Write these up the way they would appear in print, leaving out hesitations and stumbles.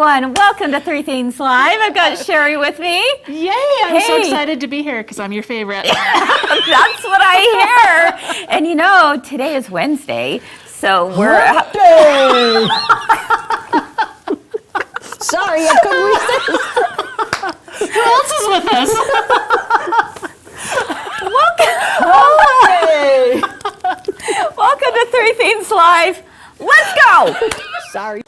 everyone. Welcome to Three Things Live. I've got Cheri with me. Yay! I'm so excited to be here because I'm your favorite. That's what I hear. And you know, today is Wednesday, so we're... Sorry, I couldn't resist. Who else is with us? Welcome to Three Things Live. Let's go. Sorry.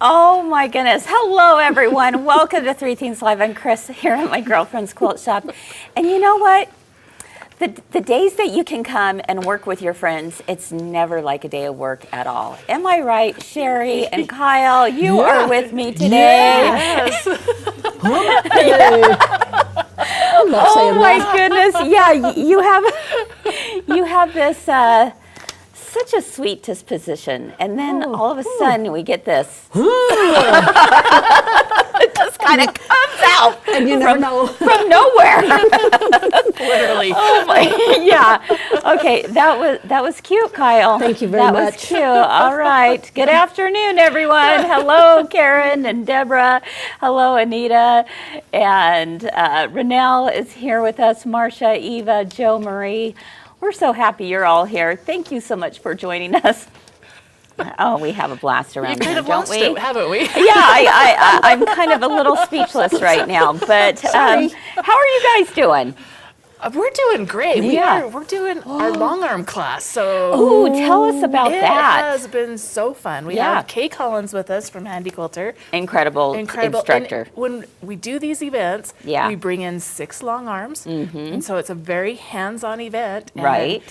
Oh my goodness. Hello, everyone. Welcome to Three Things Live. I'm Kris here at my girlfriend's quilt shop. And you know what? The days that you can come and work with your friends, it's never like a day of work at all. Am I right, Cheri and Kyle? You are with me today. Yes. Oh my goodness. Yeah, you have this such a sweet disposition, and then all of a sudden we get this. It just kind of comes out, And you never know. from nowhere. Literally. Oh my, yeah. Okay, that was cute, Kyle. Thank you very That much. was cute. All right. Good afternoon, everyone. Hello, Karen and Deborah. Hello, Anita. And Renelle is here with us. Marcia, Eva, Joe Marie. We're so happy you're all here. Thank you so much for joining us. Oh, we have a blast around You here, kind of don't lost we? it, haven't we? Yeah, I'm kind of a little speechless right now. But how are you guys doing? We're doing great. Yeah. We're doing our long arm class. So Ooh, tell us about it that. has been so fun. We Yeah. have Kay Collins with us from Handy Quilter. Incredible instructor. And when we do these events, Yeah. we bring in 6 long arms. And so it's a very hands-on event. And Right.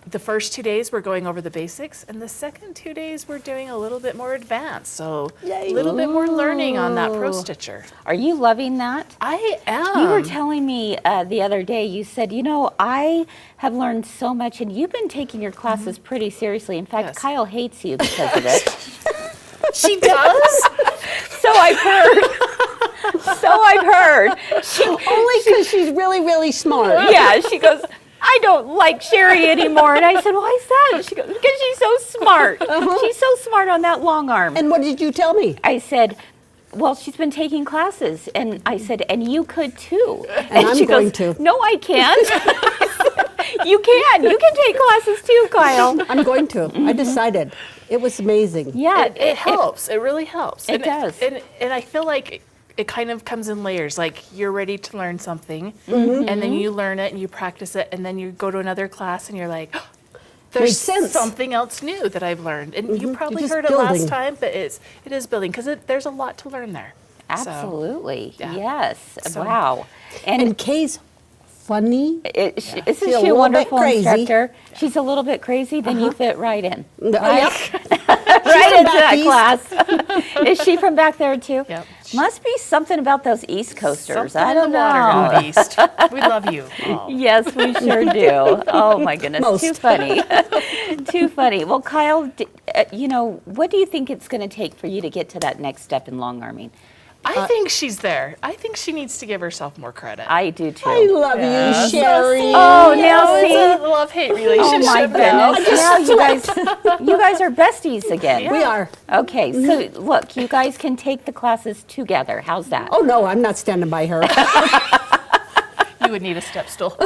The first 2 days we're going over the basics, and the second 2 days we're doing a little bit more advanced. So a little bit more learning on that pro stitcher. Are you loving that? I am. You were telling me the other day, you said, you know, I have learned so much, and you've been taking your classes pretty seriously. In fact, Yes. Kyle hates you because of it. She does? So I've heard. Only because she's really, really smart. Yeah, she goes, I don't like Cheri anymore. And I said, why is that? She goes, because she's so smart. She's so smart on that long arm. And what did you tell me? I said, well, she's been taking classes. And I said, and you could too. And I'm she going goes, to. no, I can't. You can. You can take classes too, Kyle. I'm going to. I decided. It was amazing. Yeah, It helps. It really helps. It does. And I feel like it kind of comes in layers. Like you're ready to learn something, and then you learn it and you practice it, and then you go to another class and you're like, there's Makes sense. something else new that I've learned. And you probably just heard it last building. time, but it is building because there's a lot to learn there. So, Absolutely. yeah. Yes. So- Wow. And Kay's funny. Isn't She's a she a little bit wonderful crazy. instructor? She's a little bit crazy, then you fit right in. Yep. Right from into back that east. class. Is she from back there too? Yep. Must be something about those East Coasters. something I in don't the water know. down east. We love you. Oh. Yes, we sure do. Oh my goodness, Most. too funny. Too funny. Well, Kyle, you know, what do you think it's going to take for you to get to that next step in long arming? I think she's there. I think she needs to give herself more credit. I do too. I love you, Cheri. Oh, now it's see. a love-hate relationship. Oh my now. goodness! Now you guys are besties again. We are. Okay, so look, you guys can take the classes together. How's that? Oh, no, I'm not standing by her. You would need a step stool.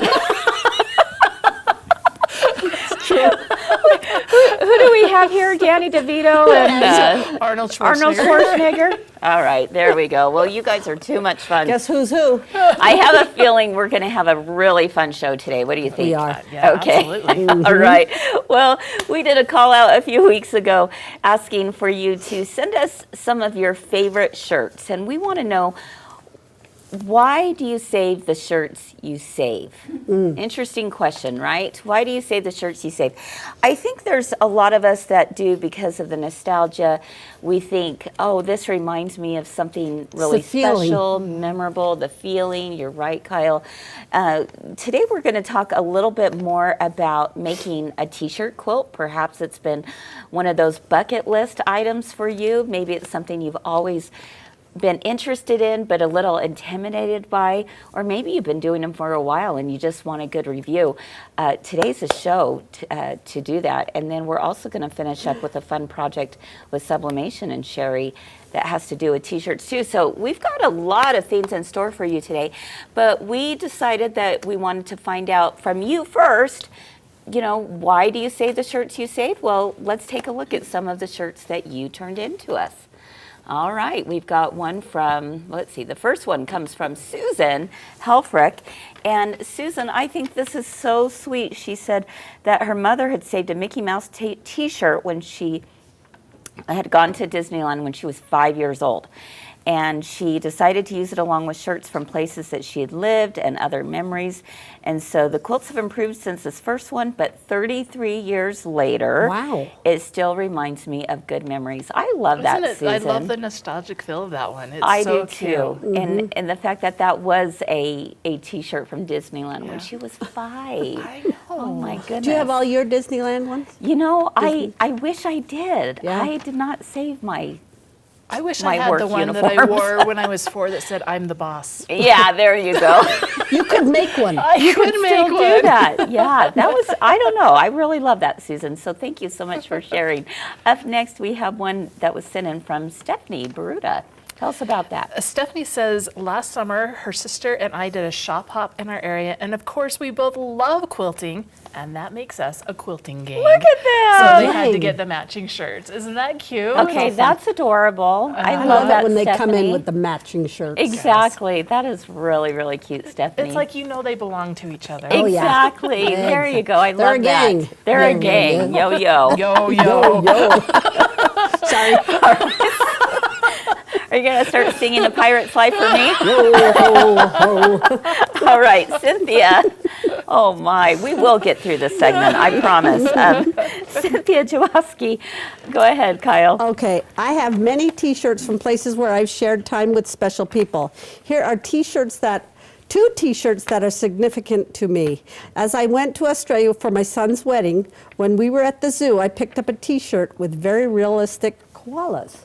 Who do we have here? Danny DeVito and Arnold Schwarzenegger. Arnold Schwarzenegger. All right, there we go. Well, you guys are too much fun. Guess who's who? I have a feeling we're going to have a really fun show today. What do you think? We are. Yeah, Okay. absolutely. All right. Well, we did a call out a few weeks ago asking for you to send us some of your favorite shirts. And we want to know Why do you save the shirts you save? Interesting question, right? Why do you save the shirts you save? I think there's a lot of us that do because of the nostalgia. We think, oh, this reminds me of something really feeling. special, memorable, the feeling. You're right, Kyle. Today we're going to talk a little bit more about making a t-shirt quilt. Perhaps it's been one of those bucket list items for you. Maybe it's something you've always been interested in but a little intimidated by, or maybe you've been doing them for a while and you just want a good review. Today's a show to do that, and then we're also going to finish up with a fun project with Sublimation and Cheri that has to do with t-shirts too. So we've got a lot of things in store for you today, but we decided that we wanted to find out from you first, why do you save the shirts you save? Well, let's take a look at some of the shirts that you turned in to us. All right, we've got one from, let's see, the first one comes from Susan Helfrich. And Susan, I think this is so sweet. She said that her mother had saved a Mickey Mouse t-shirt when she had gone to Disneyland when she was 5 years old. And she decided to use it along with shirts from places that she had lived and other memories. And so the quilts have improved since this first one, but 33 years later, Wow. it still reminds me of good memories. I love that, Susan. I love the nostalgic feel of that one. It's I so do cute. too. And the fact that that was a t-shirt from Disneyland when she was 5. I know. Oh my goodness. Do you have all your Disneyland ones? I wish I did. Yeah. I did not save my I wish my I had work the one that I uniforms. wore when I was 4 that said, "I'm the boss." Yeah, there you go. You could make one. I could Still do that. Yeah, that was, I don't know. I really love that, Susan. So thank you so much for sharing. Up next, we have one that was sent in from Stephanie Baruta. Tell us about that. Stephanie says, last summer, her sister and I did a shop hop in our area, and of course, we both love quilting, and that makes us a quilting gang. Look at that. So they had to Dang. get the matching shirts. Isn't that cute? Okay, that's adorable. I I love that, when they Stephanie. come in with the matching shirts. Exactly. That is really, really cute, Stephanie. It's like they belong to each other. Oh, yeah. Exactly. There you go. I They're love a gang. that. They're a Yeah, gang. yeah, Yo, yo. Yo, yo. Yo. Sorry. Are you going to start singing The Pirate Fly for me? Ho, ho, ho. All right, Cynthia. Oh, my. We will get through this segment, I promise. Cynthia Jaworski. Go ahead, Kyle. Okay, I have many T-shirts from places where I've shared time with special people. Here are two T-shirts that are significant to me. As I went to Australia for my son's wedding, when we were at the zoo, I picked up a T-shirt with very realistic koalas.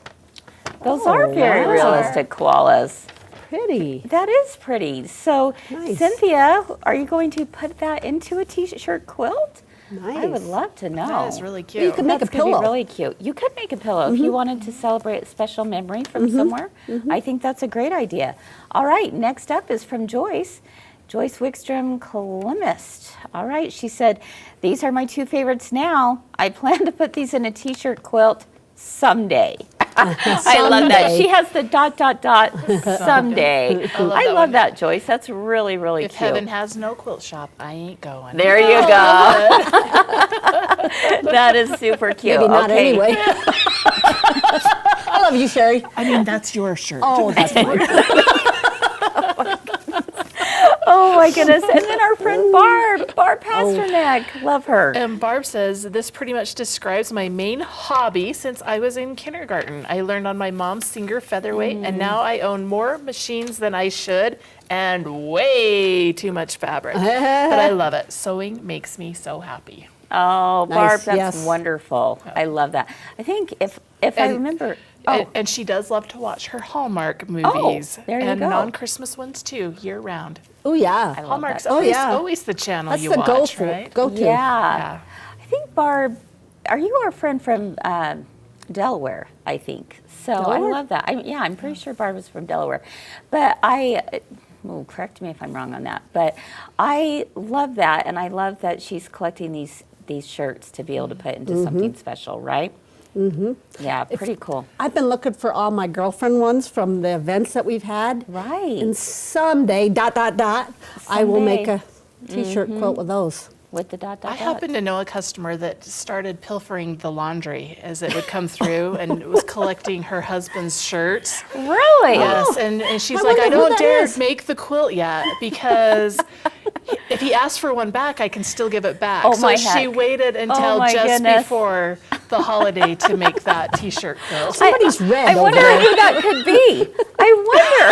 Those are very wow. realistic koalas. Pretty. That is pretty. So, Nice. Cynthia, are you going to put that into a t-shirt quilt? Nice. I would love to know. That is really cute. You could make That's a gonna be pillow. really cute. You could make a pillow if you wanted to celebrate a special memory from somewhere. I think that's a great idea. All right, next up is from Joyce. Joyce Wickstrom, columnist. All right, she said, these are my two favorites now. I plan to put these in a t-shirt quilt someday. I love that. Someday. She has the ... someday. I that love one. that, Joyce. That's really, really If cute. heaven has no quilt shop, I ain't going. There you go. That is super cute. Maybe not Okay. anyway. I love you, Cheri. I mean, that's your shirt. Oh, that's fine. Oh my goodness. And then our friend Barb Pasternak. Love her. And Barb says, this pretty much describes my main hobby since I was in kindergarten. I learned on my mom's Singer Featherweight, and now I own more machines than I should and way too much fabric. But I love it. Sewing makes me so happy. Oh, Nice, Barb, that's yes. wonderful. I love that. I think if I And- remember. And she does love to watch her Hallmark movies. there you and go. non-Christmas ones too, year round. Oh, yeah. love Hallmark's that. Oh, yeah. always the channel That's you the watch, right? go-to. Yeah. I think Barb, are you our friend from Delaware, I think. So Delaware? I love that. I'm pretty sure Barb is from Delaware. But correct me if I'm wrong on that. But I love that, and I love that she's collecting these shirts to be able to put into something special, right? Mm-hmm. Yeah, pretty cool. I've been looking for all my girlfriend ones from the events that we've had. Right. And someday, I will make Someday. a T-shirt quilt with those. with the dot, dot, I dot? happen to know a customer that started pilfering the laundry as it would come through and was collecting her husband's shirts. Really? Yes, and she's I like, wonder I who don't that dare is." make the quilt yet because if he asks for one back, I can still give it back. Oh, so my she heck. waited Oh, until my just goodness. before the holiday to make that T-shirt quilt. Somebody's red I over wonder there. who that could be. I wonder.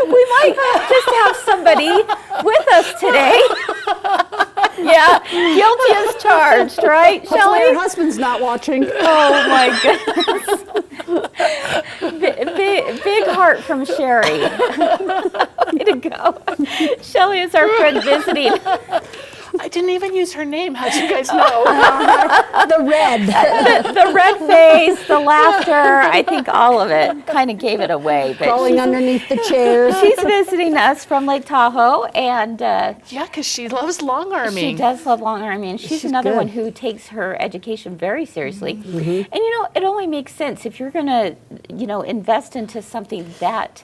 We might just have somebody with us today. Yeah, guilty as charged, right, Hopefully Shelley? her husband's not watching. Oh my goodness. Big heart from Cheri. Way to go. Shelley is our friend visiting. I didn't even use her name. How'd you guys know? The red. The red face, the laughter, I think all of it kind of gave it away. But Crawling underneath the chairs. she's visiting us from Lake Tahoe, and Yeah, because she loves long arming. she does love long arming. And she's She's another good. one who takes her education very seriously. And it only makes sense if you're going to, invest into something that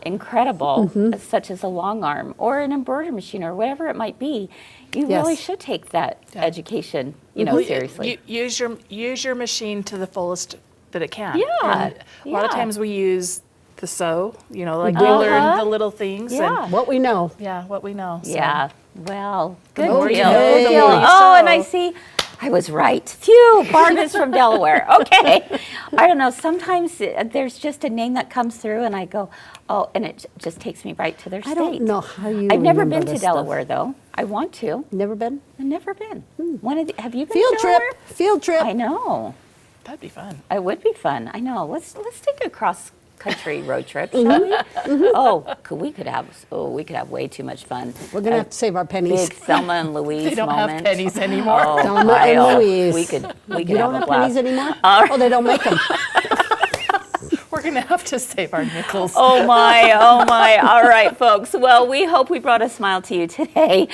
incredible, such as a long arm or an embroidery machine or whatever it might be. You Yes. really should take that education, Well, seriously. Use your machine to the fullest that it can. Yeah, And a lot of yeah. times we use the sew, like we learn the little things. Yeah. And What we know. what we know. So. Yeah. Well, good more deal. you know, Good the deal. more you Oh, and sew. I see. I was right. Phew, Barb is from Delaware. Okay. I don't know. Sometimes there's just a name that comes through, and I go, oh, and it just takes me right to their state. I don't know how you I've never remember been to this stuff. Delaware, though. I want to. Never been? I've never been. Have you been Field to Delaware? trip. Field trip. I know. That'd be fun. It would be fun. I know. Let's take a cross-country road trip, shall we? Oh, we could have way too much fun. We're going to have to save our pennies. Big Thelma and Louise They don't moment. have pennies anymore. Oh, Thelma and my, Louise. We could You don't have have a pennies blast. anymore? Oh, they don't make them. We're gonna have to save our nickels. Oh my. All right, folks. Well, we hope we brought a smile to you today.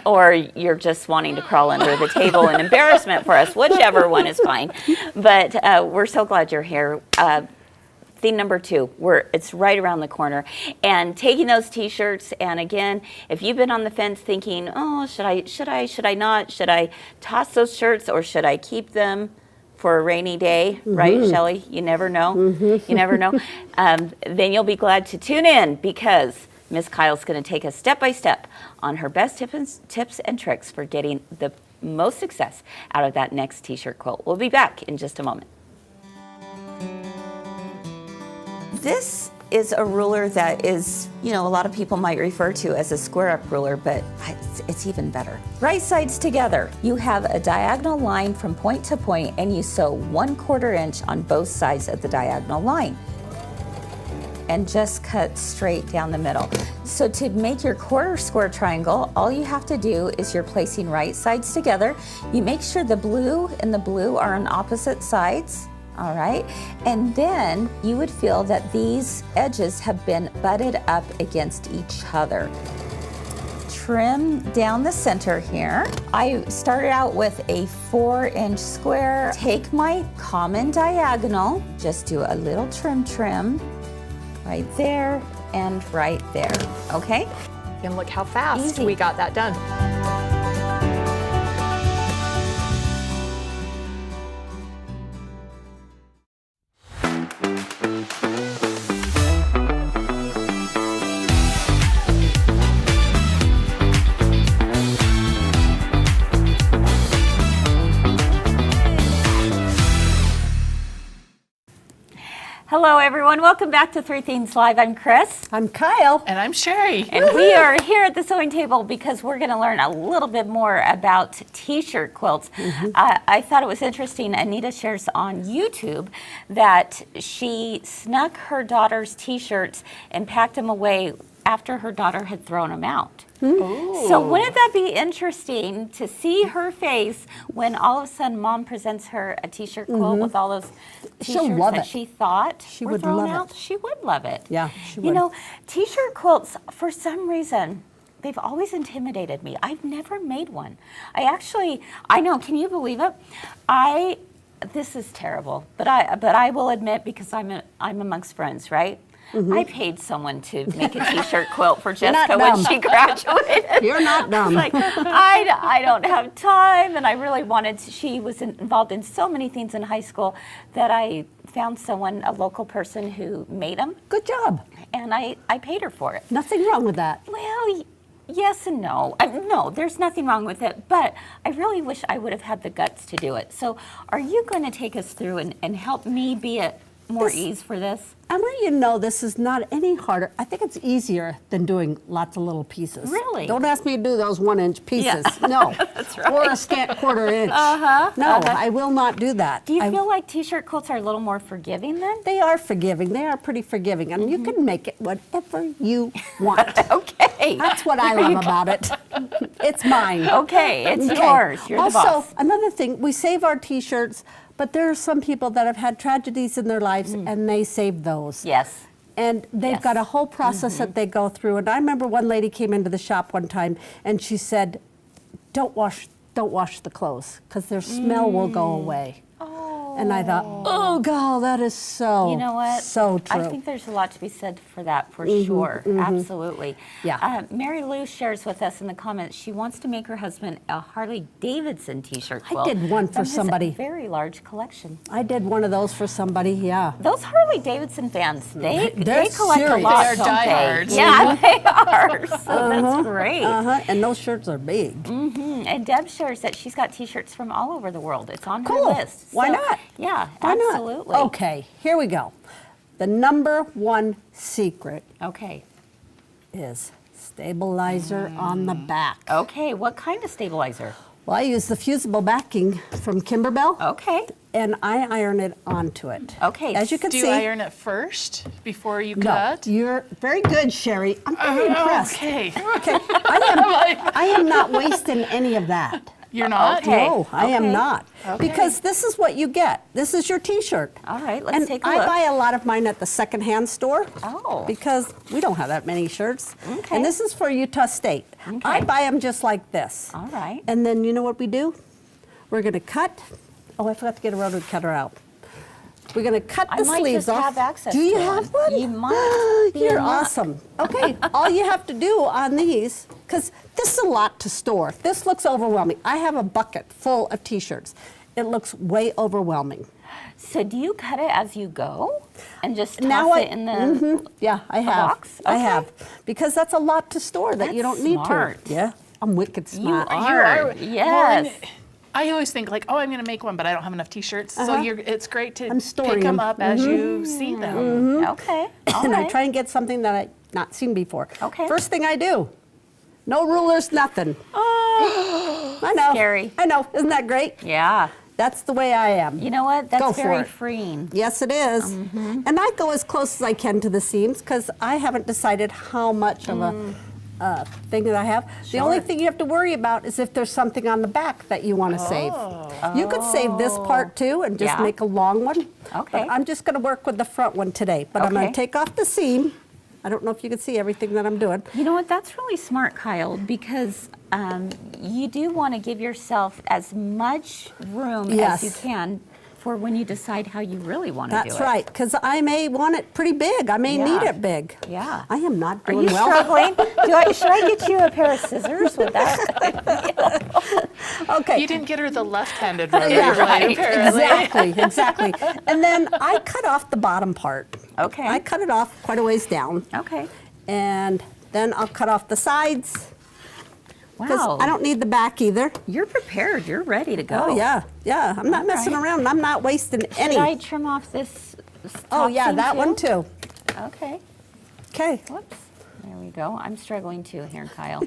Or you're just wanting to crawl under the table in embarrassment for us, whichever one is fine. But we're so glad you're here. Theme number 2, it's right around the corner. And taking those t-shirts, and again, if you've been on the fence thinking, oh, should I not? Should I toss those shirts or should I keep them for a rainy day, right, Shelley? You never know. You never know. Then you'll be glad to tune in because Miss Kyle's going to take us step by step on her best tips and tricks for getting the most success out of that next t-shirt quilt. We'll be back in just a moment. This is a ruler that is, a lot of people might refer to as a square up ruler, but it's even better. Right sides together. You have a diagonal line from point to point and you sew 1/4 inch on both sides of the diagonal line. And just cut straight down the middle. So to make your quarter square triangle, all you have to do is you're placing right sides together. You make sure the blue and the blue are on opposite sides. All right, and then you would feel that these edges have been butted up against each other. Trim down the center here. I started out with a 4-inch square. Take my common diagonal, just do a little trim right there and right there, okay? And look how fast Easy. we got that done. Hello everyone, welcome back to Three Things Live. I'm Kris. I'm Kyle. And I'm Cheri. And we are here at the sewing table because we're going to learn a little bit more about t-shirt quilts. I thought it was interesting. Anita shares on YouTube that she snuck her daughter's t-shirts and packed them away after her daughter had thrown them out. So wouldn't that be interesting to see her face when all of a sudden mom presents her a t-shirt quilt with all those She'll t-shirts love that it. she thought She were would thrown love it. out? She would love it. Yeah, she You would. know, t-shirt quilts, for some reason, they've always intimidated me. I've never made one. I know, can you believe it? This is terrible, but I will admit, because I'm amongst friends, right? I paid someone to make a t-shirt quilt for Jessica not when dumb. she graduated. You're not dumb. Like, I don't have time, and I really wanted to. She was involved in so many things in high school that I found someone, a local person who made them, Good job. and I paid her for it. Nothing wrong with that. Well, yes and no. No, there's nothing wrong with it, but I really wish I would have had the guts to do it. So are you going to take us through and help me be at more ease for this? I want you to know this is not any harder. I think it's easier than doing lots of little pieces. Really? Don't ask me to do those 1-inch pieces. Yeah. No. That's right. Or a scant 1/4 inch. No, I will not do that. Do you feel like t-shirt quilts are a little more forgiving then? They are forgiving. They are pretty forgiving. And you can make it whatever you want. Okay. That's what I love about it. It's mine. Okay, it's Okay. yours. You're the boss. Also, another thing, we save our t-shirts, but there are some people that have had tragedies in their lives and they save those. Yes. And they've Yes. got a whole process that they go through. And I remember one lady came into the shop one time and she said, don't wash the clothes because their smell will go away. And I thought, oh God, that is so, You know what? so true. I think there's a lot to be said for that, for sure. Absolutely. Yeah. Mary Lou shares with us in the comments she wants to make her husband a Harley Davidson t-shirt quilt. did one for from his somebody. very large collection. I did one of those for somebody, yeah. Those Harley Davidson fans, they They're collect a serious. lot, They are don't diehards. they? Yeah, they are. So that's great. And those shirts are big. And Deb shares that she's got t-shirts from all over the world. It's on Cool. her list. Why So, not? Yeah, Why not? absolutely. Okay, here we go. The number one secret Okay. is stabilizer on the back. Okay, what kind of stabilizer? Well, I use the fusible backing from Kimberbell, Okay. and I iron it onto it. Okay, As you can Do see. you iron it first before you no, cut? you're very good, Cheri. I'm very impressed. Okay. Okay, I am not wasting any of that. You're not? Okay. No, I am okay. not. Because this is what you get. This is your t-shirt. All right, let's And take a I look. buy a lot of mine at the secondhand store. Oh. Because we don't have that many shirts. Okay. And this is for Utah State. Okay. I buy them just like this. All right. And then you know what we do? We're going to cut. Oh, I forgot to get a rotary cutter out. We're going to cut I the might sleeves just off. have access Do you to have one. one? You might be You're in luck. awesome. Okay, all you have to do on these, because this is a lot to store. This looks overwhelming. I have a bucket full of t-shirts. It looks way overwhelming. So do you cut it as you go and just toss Now it in the Yeah, I have. box? I Okay. have. Because that's a lot to store that you That's don't need smart. to. Yeah, I'm wicked You smart. are. Yes. Well, I always think like, oh, I'm going to make one, but I don't have enough t-shirts. So it's great to I'm storing pick them them. up as you see them. Okay. All And I right. try and get something that I've not seen before. Okay. First thing I do, no rulers, nothing. I know. Scary. I know. Isn't that great? Yeah. That's the way I am. You know what? That's Go for very it. freeing. Yes, it is. And I go as close as I can to the seams because I haven't decided how much of a thing that I have. The only thing you have to worry about is if there's something on the back that you want to save. You could save this part too and just Yeah. make a long one. Okay. But I'm just going to work with the front one today. But I'm going Okay. to take off the seam. I don't know if you can see everything that I'm doing. You know what? That's really smart, Kyle, because you do want to give yourself as much room Yes. as you can for when you decide how you really want to do it. That's right, because I may want it pretty big. I may Yeah. need it big. Yeah. I am not Are doing you well. struggling? Should I get you a pair of scissors with that? Okay. You didn't get her the left-handed one. Yeah, right, apparently. Exactly. And then I cut off the bottom part. Okay. I cut it off quite a ways down. Okay. And then I'll cut off the sides because Wow. I don't need the back either. You're prepared. You're ready to go. Oh, yeah. Yeah. I'm not All messing right. around. I'm not wasting any. Should I trim off this Oh, top yeah, seam that one too. Okay. Okay. Whoops. There we go. I'm struggling too here, Kyle.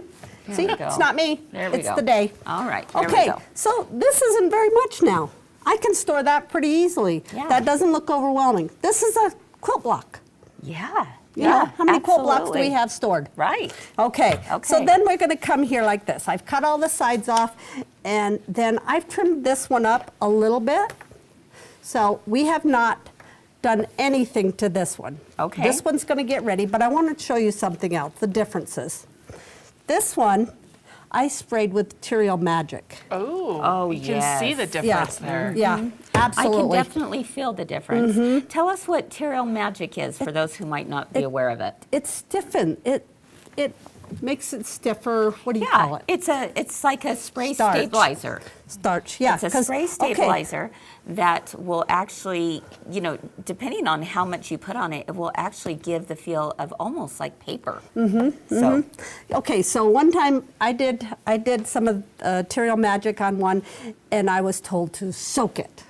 There See, we go. it's not me. There we it's go. the day. All right. There we Okay, go. so this isn't very much now. I can store that pretty easily. Yeah. That doesn't look overwhelming. This is a quilt block. Yeah. You know, how many quilt blocks do absolutely. we have stored? Right. Okay. So Okay. then we're going to come here like this. I've cut all the sides off, and then I've trimmed this one up a little bit. So we have not done anything to this one. Okay. This one's going to get ready, but I want to show you something else, the differences. This one, I sprayed with Material Magic. Oh, Oh, you can see yes. the difference there. Yeah, Absolutely. I can definitely feel the difference. Tell us what Terrell Magic is for those who might not be aware of it. It's stiffened. It makes it stiffer. What do you call it? It's like a spray Starch. stabilizer. Starch. Yeah. It's a 'cause- spray okay. stabilizer that will actually, depending on how much you put on it, it will actually give the feel of almost like paper. So Okay, so one time I did some of Terrell Magic on one, and I was told to soak it.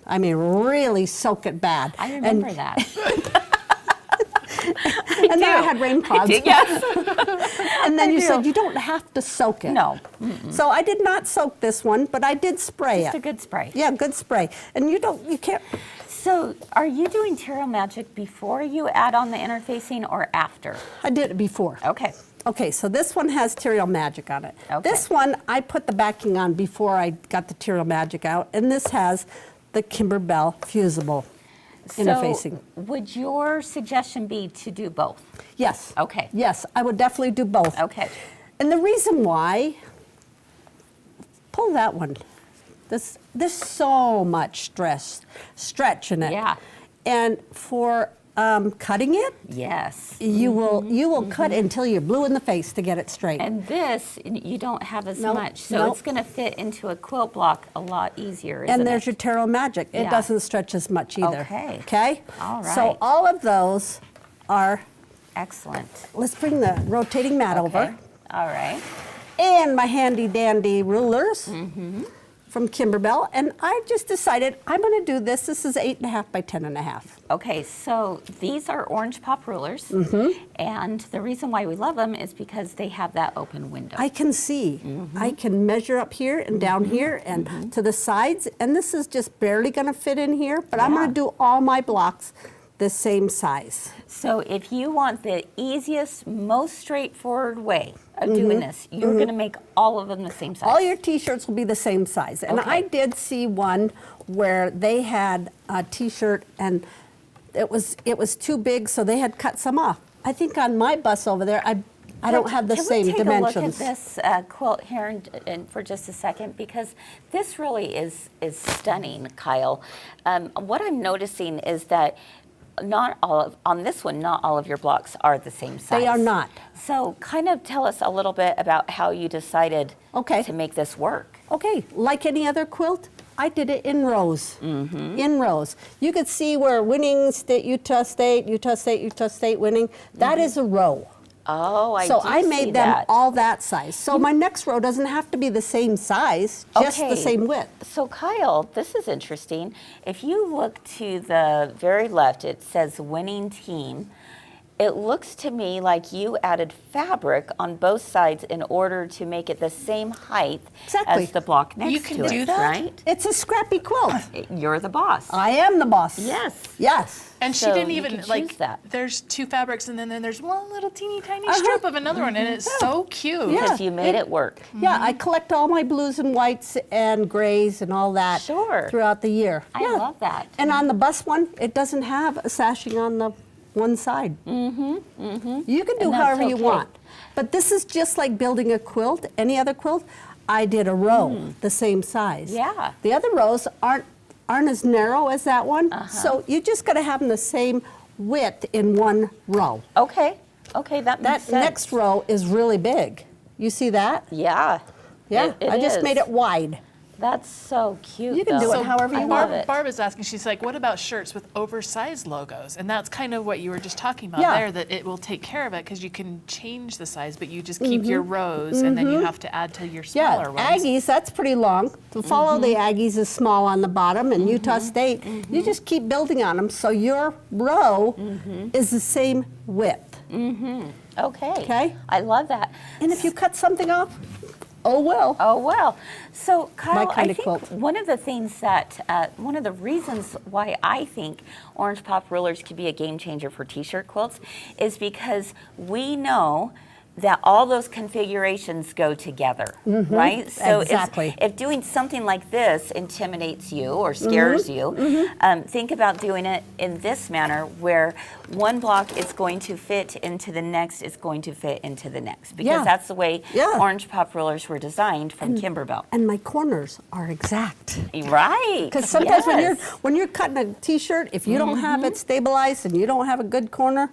I mean, really soak it bad. I remember that. And then I had rain clouds. Yes. And then I you do. said you don't have to soak it. No. So I did not soak this one, but I did spray Just it. a good spray. Yeah, good spray. And you can't. So are you doing Terrell Magic before you add on the interfacing or after? I did it before. Okay. Okay, so this one has Terrell Magic on it. Okay. This one, I put the backing on before I got the Terrell Magic out, and this has the Kimberbell fusible interfacing. So would your suggestion be to do both? Yes. Okay. Yes, I would definitely do both. Okay. And the reason why, pull that one. There's so much stretch in it. Yeah. And for cutting it, Yes. you will cut until you're blue in the face to get it straight. And this, you don't have as Nope, much, so nope. it's going to fit into a quilt block a lot easier, isn't And there's it? your Terrell Magic. It Yeah. doesn't stretch as much either. Okay. Okay? All So right. all of those are, Excellent. let's bring the rotating mat Okay. over. All right. And my handy dandy rulers Mm-hmm. from Kimberbell. And I just decided I'm going to do this. This is 8.5 by 10.5. Okay, so these are orange pop rulers, and the reason why we love them is because they have that open window. I can see. I can measure up here and down here and to the sides. And this is just barely going to fit in here. But I'm Yeah. going to do all my blocks the same size. So if you want the easiest, most straightforward way of doing this, you're going to make all of them the same size. All your T-shirts will be the same size. And Okay. I did see one where they had a T-shirt and it was too big, so they had cut some off. I think on my bus over there, I don't have the same Can we take dimensions. a look at this quilt here for just a second? Because this really is stunning, Kyle. What I'm noticing is that on this one, not all of your blocks are the same size. They are not. So kind of tell us a little bit about how you decided Okay. to make this work. Okay, like any other quilt, I did it in rows. In rows. You could see where winning state, Utah State, Utah State, Utah State winning. That is a row. Oh, I So do I see made them that. all that size. So my next row doesn't have to be the same size, just the Okay. same width. So Kyle, this is interesting. If you look to the very left, it says winning team. It looks to me like you added fabric on both sides in order to make it the same height Exactly. as the block next You to can it, do that? right? It's a scrappy quilt. You're the boss. I am the boss. Yes. Yes. And she So didn't you even can like. choose that. There's two fabrics, and then there's one little teeny tiny strip of another one, and it's so cute. Yeah. Because you made it work. Yeah, I collect all my blues and whites and grays and all that Sure. throughout the year. I Yeah. love that. And on the bus one, it doesn't have a sashing on the one side. You can do And that's however you okay. want. But this is just like building a quilt, any other quilt. I did a row the same size. Yeah. The other rows aren't as narrow as that one. So you just got to have them the same width in one row. Okay. Okay, that makes That sense. next row is really big. You see that? Yeah. Yeah, It I just is. made it wide. That's so cute. You can do though. it however you I want. love it. Barb is asking, she's like, what about shirts with oversized logos? And that's kind of what you were just talking about Yeah. there, that it will take care of it because you can change the size, but you just keep your rows and then you have to add to your Yeah, smaller ones. Aggies, that's pretty long. To follow the Aggies is small on the bottom, and Utah State, you just keep building on them so your row is the same width. Okay. Okay. I love that. And if you cut something off, oh well. Oh, well. So, Kyle, kind I of think quilt. one of the things that, one of the reasons why I think orange pop rulers could be a game changer for t-shirt quilts is because we know that all those configurations go together, right? So exactly. if doing something like this intimidates you or scares you, think about doing it in this manner where one block is going to fit into the next, is going to fit into the next, because Yeah. that's the way Yeah. orange pop rulers were designed from Kimberbell. And my corners are exact. Right. Because sometimes yes. when you're cutting a T-shirt, if you don't have it stabilized and you don't have a good corner,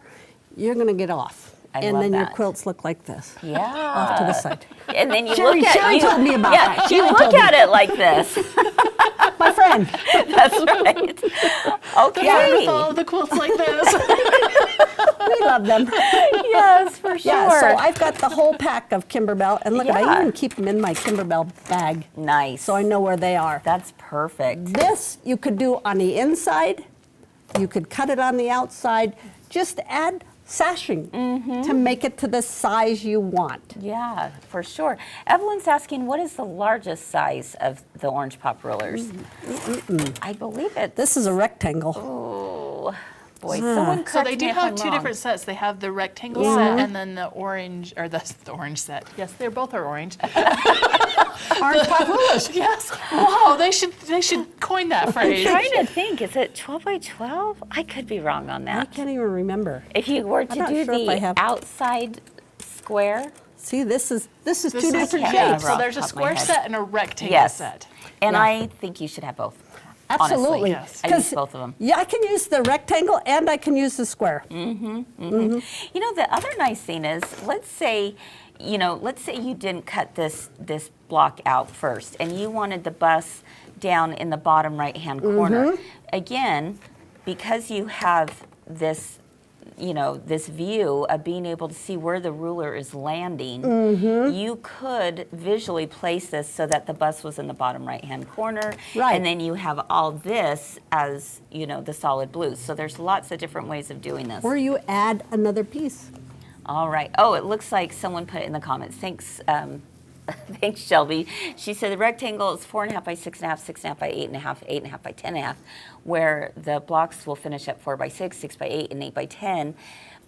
you're going to get off. I and love then your that. quilts look like this. Yeah. Off to the side. And then you Cheri- look at Cheri you, told me about yeah, that. you Cheri look told me. at it like this. My friend. That's right. Okay. With all the quilts like this. We love them. Yes, for sure. Yeah, so I've got the whole pack of Kimberbell. And look, I Yeah. even keep them in my Kimberbell bag. Nice. So I know where they are. That's perfect. This you could do on the inside. You could cut it on the outside. Just add sashing to make it to the size you want. Yeah, for sure. Evelyn's asking, what is the largest size of the orange pop rulers? I believe it's, This is a rectangle. oh, boy, someone So correct they do me if have I'm two wrong. different sets. They have the rectangle Yeah. set and then the orange, or the orange set. Yes, they're both are orange. Orange pop rulers. Yes. Wow, they should coin that I'm phrase. trying to think, is it 12 by 12? I could be wrong on I that. can't even remember. If you were to not do sure if I the have- outside square, See, this is This two is different okay. shapes. So there's a Off the top of my square head. set and a rectangle yes. set. And Yeah. I think you should have both. Absolutely. Yes. I use 'Cause, both of them. Yeah, I can use the rectangle and I can use the square. You know, the other nice thing is, let's say you didn't cut this block out first and you wanted the bus down in the bottom right-hand corner. Again, because you have this, this view of being able to see where the ruler is landing, you could visually place this so that the bus was in the bottom right-hand corner. Right. And then you have all this as, the solid blue. So there's lots of different ways of doing this. Or you add another piece. All right. Oh, it looks like someone put it in the comments. Thanks, thanks, Shelby. She said the rectangle is 4.5 by 6.5, 6.5 by 8.5, 8.5 by 10.5, where the blocks will finish at 4 by 6, 6 by 8, and 8 by 10.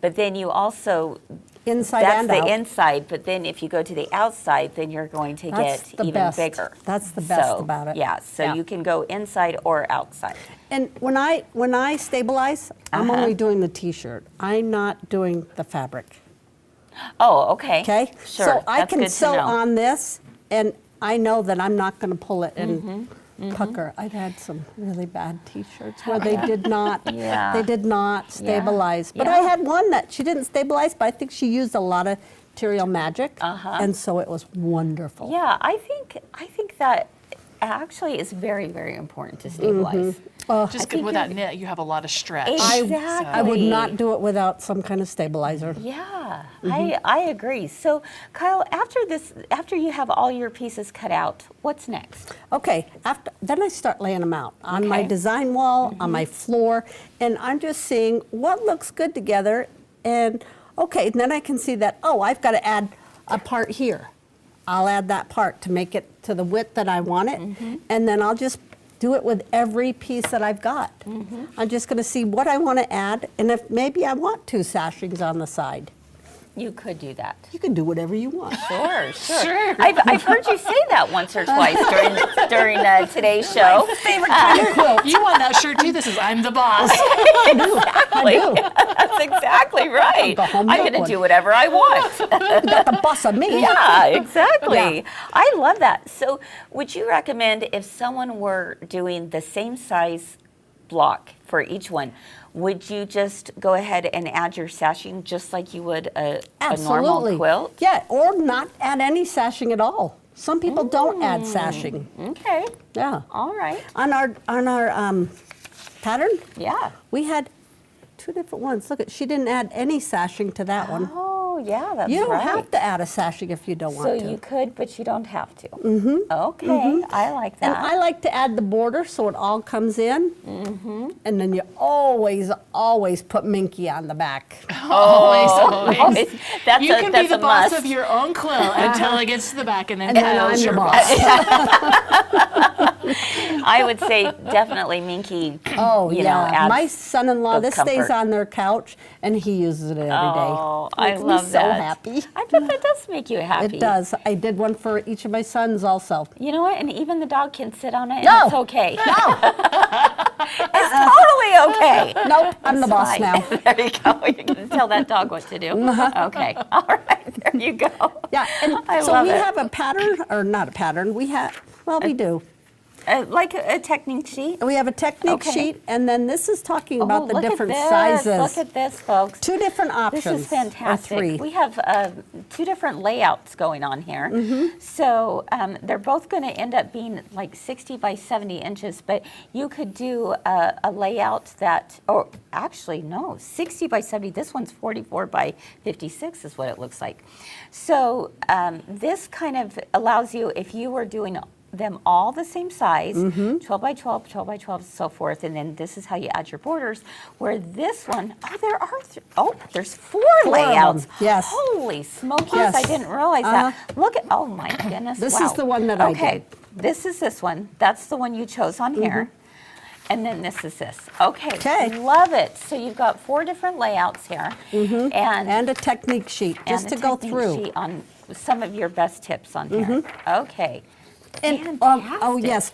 But then you also, Inside that's and the out. inside, but then if you go to the outside, then you're going to That's get the even best. bigger. That's the best So, about it. Yeah, so Yeah. you can go inside or outside. And when I stabilize, I'm only doing the T-shirt. I'm not doing the fabric. Oh, okay. Okay? Sure. So I That's can good to sew know. on this, and I know that I'm not going to pull it and pucker. I've had some really bad T-shirts where they did not. Yeah. They did not stabilize. But Yeah. I had one that she didn't stabilize, but I think she used a lot of material magic, and so it was wonderful. Yeah, I think that actually is very, very important to stabilize. Just good with that knit, you have a lot of stretch. Exactly. I would not do it without some kind of stabilizer. Yeah, I agree. So, Kyle, after you have all your pieces cut out, what's next? Okay, then I start laying them out on my Okay. design wall, on my floor, and I'm just seeing what looks good together. And okay, then I can see that, oh, I've got to add a part here. I'll add that part to make it to the width that I want it, and then I'll just do it with every piece that I've got. I'm just going to see what I want to add, and if maybe I want 2 sashings on the side. You could do that. You can do whatever you want. Sure. I've heard you say that once or twice during today's show. Favorite kind of quilt. You want that shirt too? This is I'm the boss. Exactly. That's exactly right. The home I'm cooked going to one. do whatever I want. You got the boss of me. Yeah, exactly. Yeah. I love that. So, would you recommend if someone were doing the same size block for each one, would you just go ahead and add your sashing just like you would a normal quilt? Yeah, or not add any sashing at all. Some people don't add sashing. Okay. Yeah. All right. On our pattern, Yeah. we had 2 different ones. Look, she didn't add any sashing to that one. Oh, yeah, that's You don't right. have to add a sashing if you don't So want to. you could, but you don't have to. Okay, I like And that. I like to add the border so it all comes in. And then you always put Minky on the back. Always. Always. That's You a, can that's be the a boss must. of your own quilt until it gets to the back, and then And then I'm Kyle's your your boss. I would say definitely Minky. Oh, you yeah. know, adds My son-in-law, the this stays comfort. on their couch, and he uses it every day. Oh, I Makes me love so that. happy. I bet that does make you happy. It does. I did one for each of my sons also. You know what? And even the dog can sit on it, and No. it's okay. No, It's totally okay. nope, I'm the boss Fine. now. There you go. You can tell that dog what to do. Okay. All right. There you go. Yeah, and I so love we it. have a pattern, or not a pattern, we do. Like a technique sheet. We have a technique Okay. sheet, and then this is talking about the look different at this. sizes. Look at this, folks. 2 different options. This is fantastic. Or 3. We have 2 different layouts going on here. Mm-hmm. So they're both going to end up being like 60 by 70 inches, but you could do a layout that, or actually no, 60 by 70. This one's 44 by 56 is what it looks like. So this kind of allows you, if you were doing them all the same size, 12 by 12, 12 by 12, so forth, and then this is how you add your borders, where this one, there's 4 of layouts. them, yes. Holy smokies, Yes. I didn't realize that. Look at, oh my goodness, This wow. is the one that I Okay, this is this one. That's the one you chose on here. And then this is this. Okay, Okay. love it. So you've got 4 different layouts here. And a technique sheet, just and to a go technique through. sheet on some of your best tips on here. Okay. And, Fantastic. oh, yes.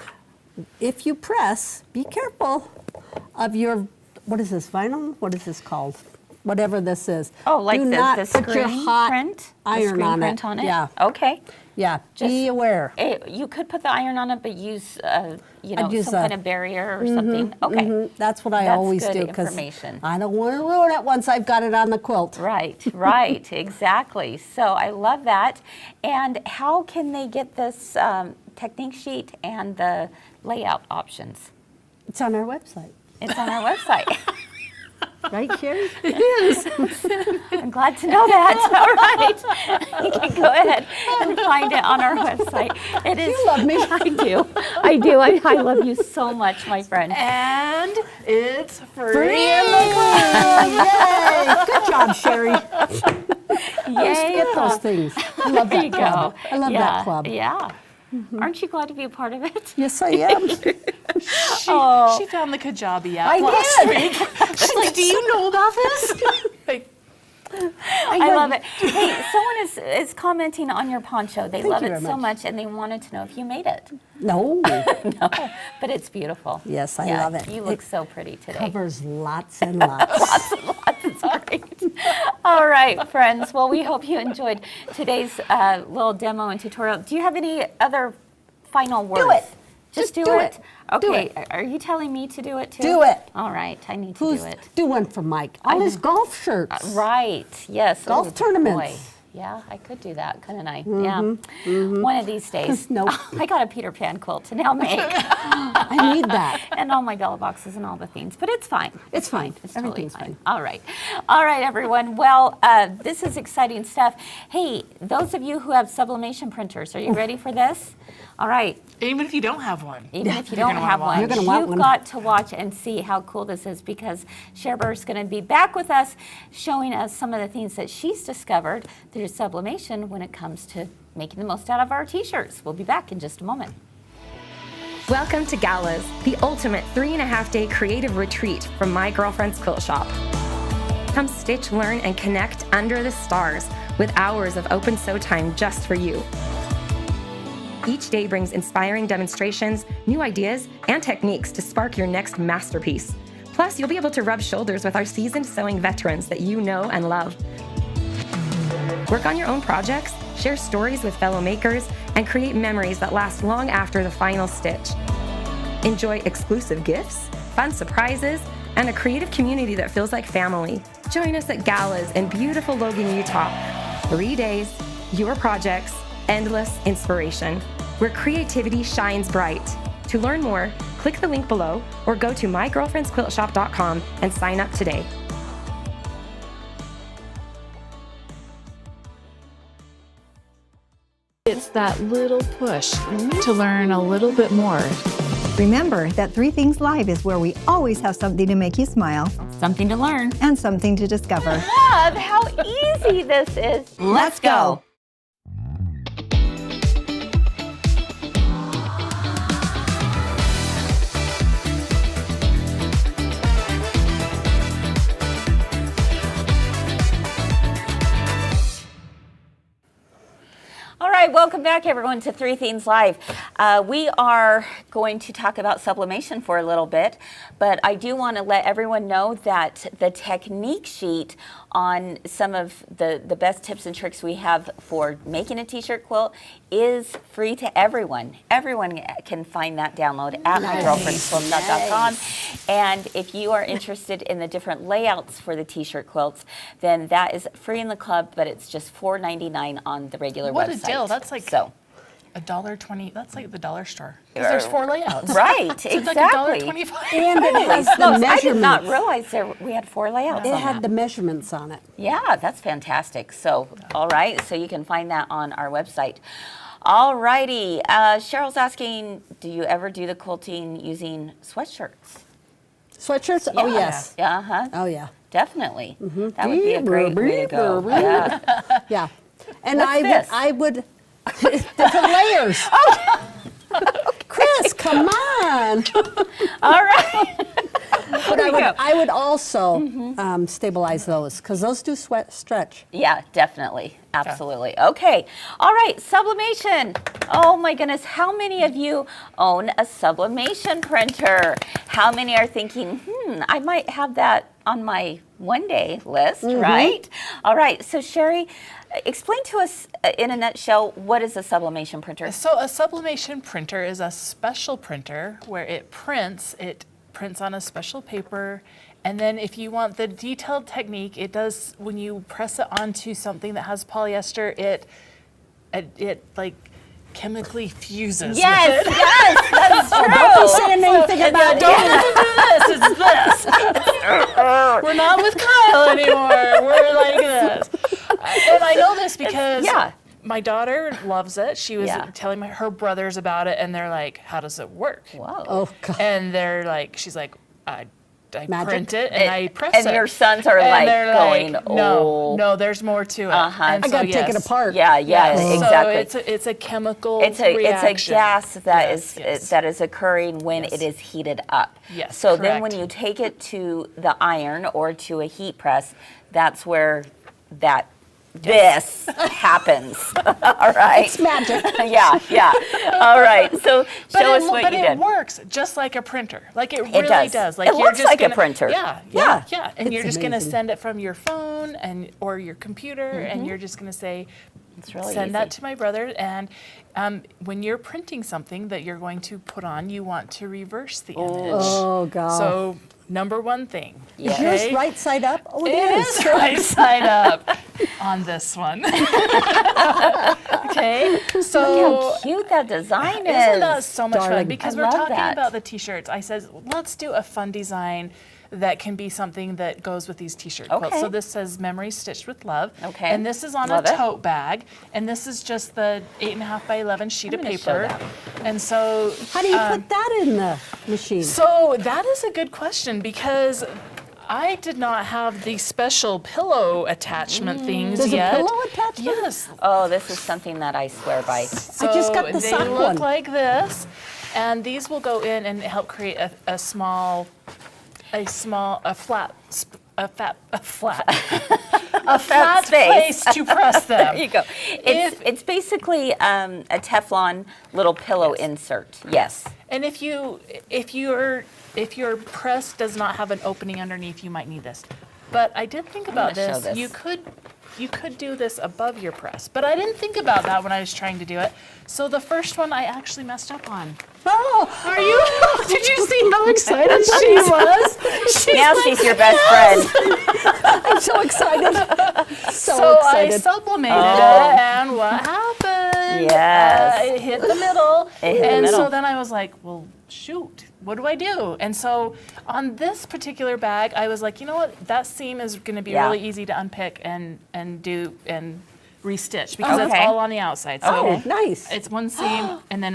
If you press, be careful of your, what is this, vinyl? What is this called? Whatever this is. Oh, like Do the not screen put your hot print? iron the screen on print it. on it? Yeah, Okay. yeah. Just- Be aware. You could put the iron on it, but use, I'd use some a- kind of barrier or something. Okay. That's what I That's always good do because information. I don't want to ruin it once I've got it on the quilt. Right, right, exactly. So I love that. And how can they get this technique sheet and the layout options? It's on our website, It's on our website. right, Cheri? I'm glad to know that. All right. You can go ahead and find it on our website. It is. You love me. I do. I do. I love you so much, my friend. And it's free. Free in the quilt! Yay! Good job, Cheri. Yay. Get those things. I love There you that club. go. I love that club. Yeah. Aren't you glad to be a part of it? Yes, I am. She found the Kajabi app I last did. week. She's like, do you know about this? Like, I love it. Hey, someone is commenting on your poncho. They Thank love you it very so much. much, and they wanted to know if you made it. No. No, but it's beautiful. Yes, I Yeah, love it. You look It so pretty today. Covers lots and lots. It's great. All right, friends. Well, we hope you enjoyed today's little demo and tutorial. Do you have any other final words? it. Just do do it. it. Okay. Do it. Are you telling me to do it too? Do it. All right. I need to do it. Do one for Mike. All his golf shirts. Right. Yes. Golf Oh, tournaments. boy. Yeah, I could do that, couldn't I? Yeah. One of these days. Nope. I got a Peter Pan quilt to now make. I need that. And all my Bella boxes and all the things, but it's fine. It's fine. It's totally Everything's fine. All right. All right, everyone. Well, this is exciting stuff. Hey, those of you who have sublimation printers, are you ready for this? All right. even if you don't have one. Even if you You're don't gonna have wanna one, You're gonna want you've one. got to watch and see how cool this is, because Cher's going to be back with us showing us some of the things that she's discovered through sublimation when it comes to making the most out of our t-shirts. We'll be back in just a moment. Welcome to Galas, the ultimate 3.5-day creative retreat from My Girlfriend's Quilt Shop. Come stitch, learn, and connect under the stars with hours of open sew time just for you. Each day brings inspiring demonstrations, new ideas, and techniques to spark your next masterpiece. Plus, you'll be able to rub shoulders with our seasoned sewing veterans that you know and love. Work on your own projects, share stories with fellow makers, and create memories that last long after the final stitch. Enjoy exclusive gifts, fun surprises, and a creative community that feels like family. Join us at Galas in beautiful Logan, Utah. 3 days, your projects, endless inspiration, where creativity shines bright. To learn more, click the link below or go to mygirlfriendsquiltshop.com and sign up today. It's that little push to learn a little bit more. Remember that 3 Things Live is where we always have something to make you smile Something to learn. and something to discover. Love how easy this is. Let's go. right, welcome back everyone to Three Things Live. We are going to talk about sublimation for a little bit, but I do want to let everyone know that the technique sheet on some of the best tips and tricks we have for making a t-shirt quilt is free to everyone. Everyone can find that download at mygirlfriendsquiltshop.com. And if you are interested in the different layouts for the t-shirt quilts, then that is free in the club, but it's just $4.99 on the regular What website. a deal. That's like $1.20. That's like the dollar store. Because there's 4 layouts. Right, So it's exactly. like $1.25. And it has the No, I measurements. did not realize we had 4 layouts It on had that. the measurements on it. Yeah, that's fantastic. So, all right, so you can find that on our website. All righty, Cheryl's asking, do you ever do the quilting using sweatshirts? Sweatshirts? Oh, yes. Yeah, uh-huh. Oh, yeah. Definitely. That would be a great way to go. Yeah. Yeah. And What's this? I would different layers. Kris, come on. All right. But I would also stabilize those because those do stretch. Yeah, definitely. Absolutely. Okay. All right. Sublimation. Oh my goodness. How many of you own a sublimation printer? How many are thinking, I might have that on my one day list, right? All right. So Cheri, explain to us in a nutshell, what is a sublimation printer? So a sublimation printer is a special printer where it prints on a special paper, and then if you want the detailed technique, it does, when you press it onto something that has polyester, it like chemically fuses. Yes, with it. yes, that's true. Don't be saying anything about Don't do this, it's this. We're not with Kyle anymore. We're like this. And I know this because my daughter loves it. She was telling her brothers about it, and they're like, how does it work? Whoa. Oh, God. And they're like, she's like, I Magic? print it and I press it. And your sons are And like they're going, like, oh. no, there's more to it. Uh-huh. And I got to so, take it yes. apart. Yeah, exactly. So it's a chemical It's a reaction. gas that Yes. that is occurring when Yes. it is heated up. Yes, So then when correct. you take it to the iron or to a heat press, that's where this happens. All right. It's magic. Yeah. All right. So show us what but you it did. works just like a printer. Like it really does. does. It Like looks like a printer. Yeah. And It's you're just gonna amazing. send it from your phone or your computer, and you're just gonna say, It's really send that easy. to my brother. And when you're printing something that you're going to put on, you want to reverse the image. Oh, God. So number one thing. Yes. Yours okay? right side up? Oh, It is right side up on this one. Okay, so How cute that design is. isn't that so much fun? Darling. Because I we're love talking that. about the t-shirts. I said, let's do a fun design that can be something that goes with these t-shirt quilts. Okay. So this says Memory Stitched with Love. Okay. And this is on Love a it. tote bag. And this is just the 8.5 by 11 sheet of I'm gonna show paper. that. And so How do you put that in the machine? so that is a good question because I did not have the special pillow attachment things There's a yet. pillow attachment? Yes. Oh, this is something that I swear by. So I just got the they sock look one. like this, and these will go in and help create a flat space. place to press them. There you go. It's basically a Teflon little pillow insert. Yes. And if your press does not have an opening underneath, you might need this. But I did think about gonna show this. this. You could do this above your press, but I didn't think about that when I was trying to do it. So the first one I actually messed up on. Oh, Are you? Did you see how excited she was? Now she's your best friend. I'm so excited. So I excited. sublimated it, and what happened? Yes. It hit the middle. It hit the and middle. so then I was like, well, shoot, what do I do? And so on this particular bag, I was like, you know what? That seam is going to be Yeah. really easy to unpick and restitch because it's Okay. all on the outside. So Oh, nice. it's one seam, and then